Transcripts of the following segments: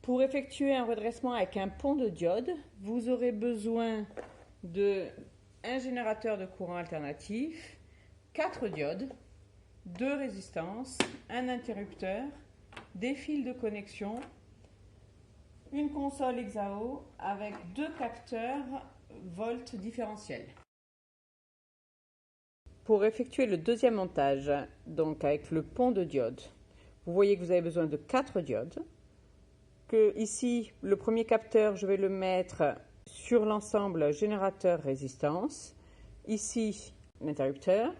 Pour effectuer un redressement avec un pont de diode, vous aurez besoin d'un générateur de courant alternatif, 4 diodes, 2 résistances, un interrupteur, des fils de connexion, une console Exao avec 2 capteurs volts différentiels. Pour effectuer le deuxième montage, donc avec le pont de diode, vous voyez que vous avez besoin de 4 diodes. Que ici, le premier capteur, je vais le mettre sur l'ensemble générateur-résistance. Ici, l'interrupteur.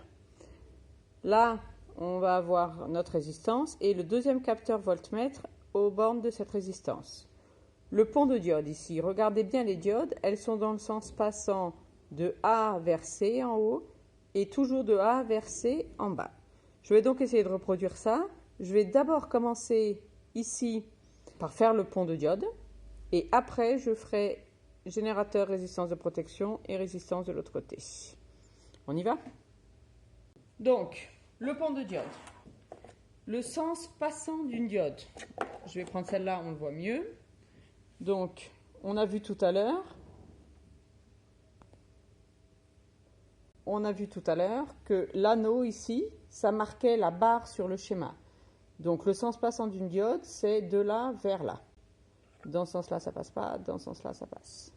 Là, on va avoir notre résistance et le deuxième capteur voltmètre aux bornes de cette résistance. Le pont de diode ici, regardez bien les diodes, elles sont dans le sens passant de A vers C en haut et toujours de A vers C en bas. Je vais donc essayer de reproduire ça. Je vais d'abord commencer ici par faire le pont de diode et après je ferai générateur, résistance de protection et résistance de l'autre côté. On y va? Donc, le pont de diode. Le sens passant d'une diode. Je vais prendre celle-là, on le voit mieux. Donc, on a vu tout à l'heure que l'anneau ici, ça marquait la barre sur le schéma. Donc, le sens passant d'une diode, c'est de là vers là. Dans ce sens-là, ça passe pas. Dans ce sens-là, ça passe.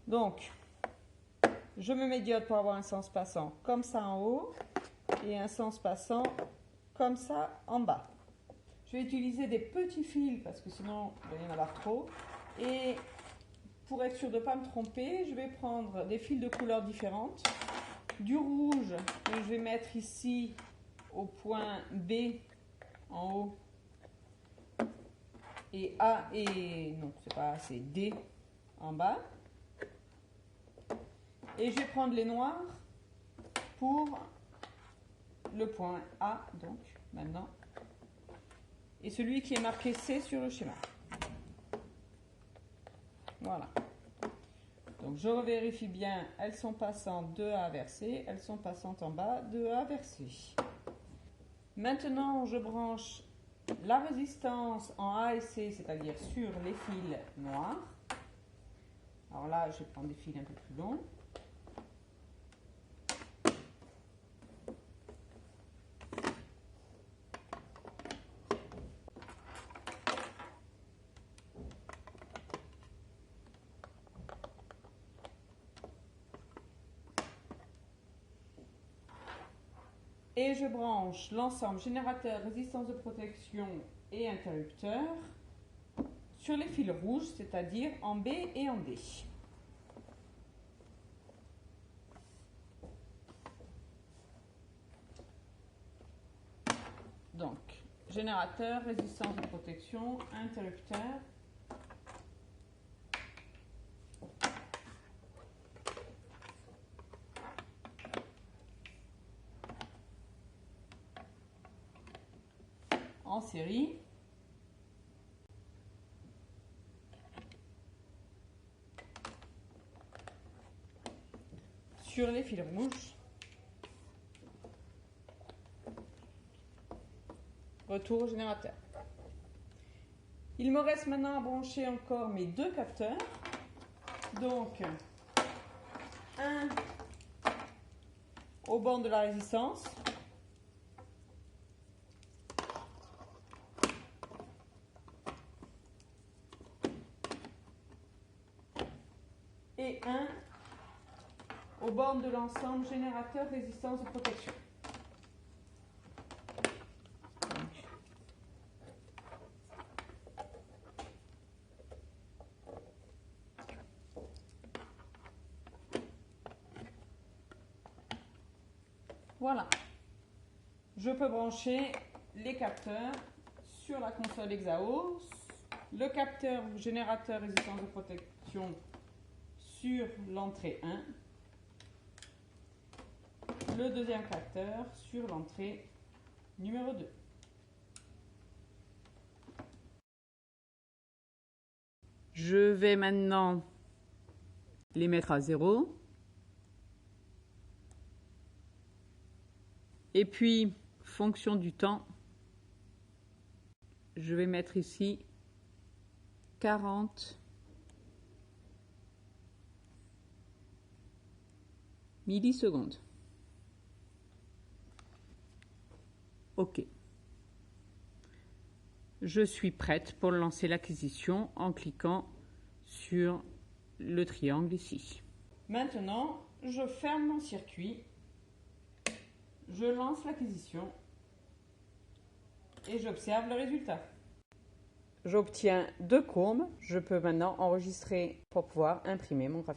Donc, je me mets diode pour avoir un sens passant comme ça en haut et un sens passant comme ça en bas. Je vais utiliser des petits fils parce que sinon, il va y en avoir trop. Et pour être sûr de ne pas me tromper, je vais prendre des fils de couleurs différentes. Du rouge que je vais mettre ici au point B en haut et A et non c'est pas A, c'est D en bas. Et je vais prendre les noirs pour le point A donc maintenant et celui qui est marqué C sur le schéma. Voilà. Donc je revérifie bien, elles sont passantes de A vers C, elles sont passantes en bas de A vers C. Maintenant je branche la résistance en A et C, c'est-à-dire sur les fils noirs. Alors là, je vais prendre des fils un peu plus longs. Et je branche l'ensemble générateur, résistance de protection et interrupteur sur les fils rouges, c'est-à-dire en B et en D. Donc, générateur, résistance de protection, interrupteur. En série. Sur les fils rouges. Retour au générateur. Il me reste maintenant à brancher encore mes 2 capteurs. Donc, un au bord de la résistance. Et un au bord de l'ensemble générateur résistance de protection. Voilà. Je peux brancher les capteurs sur la console Exao, le capteur générateur résistance de protection sur l'entrée 1, le deuxième capteur sur l'entrée numéro 2. Je vais maintenant les mettre à 0. Et puis, fonction du temps, je vais mettre ici 40 millisecondes. OK. Je suis prête pour lancer l'acquisition en cliquant sur le triangle ici. Maintenant, je ferme mon circuit, je lance l'acquisition et j'observe le résultat. J'obtiens 2 courbes. Je peux maintenant enregistrer pour pouvoir imprimer mon graphique.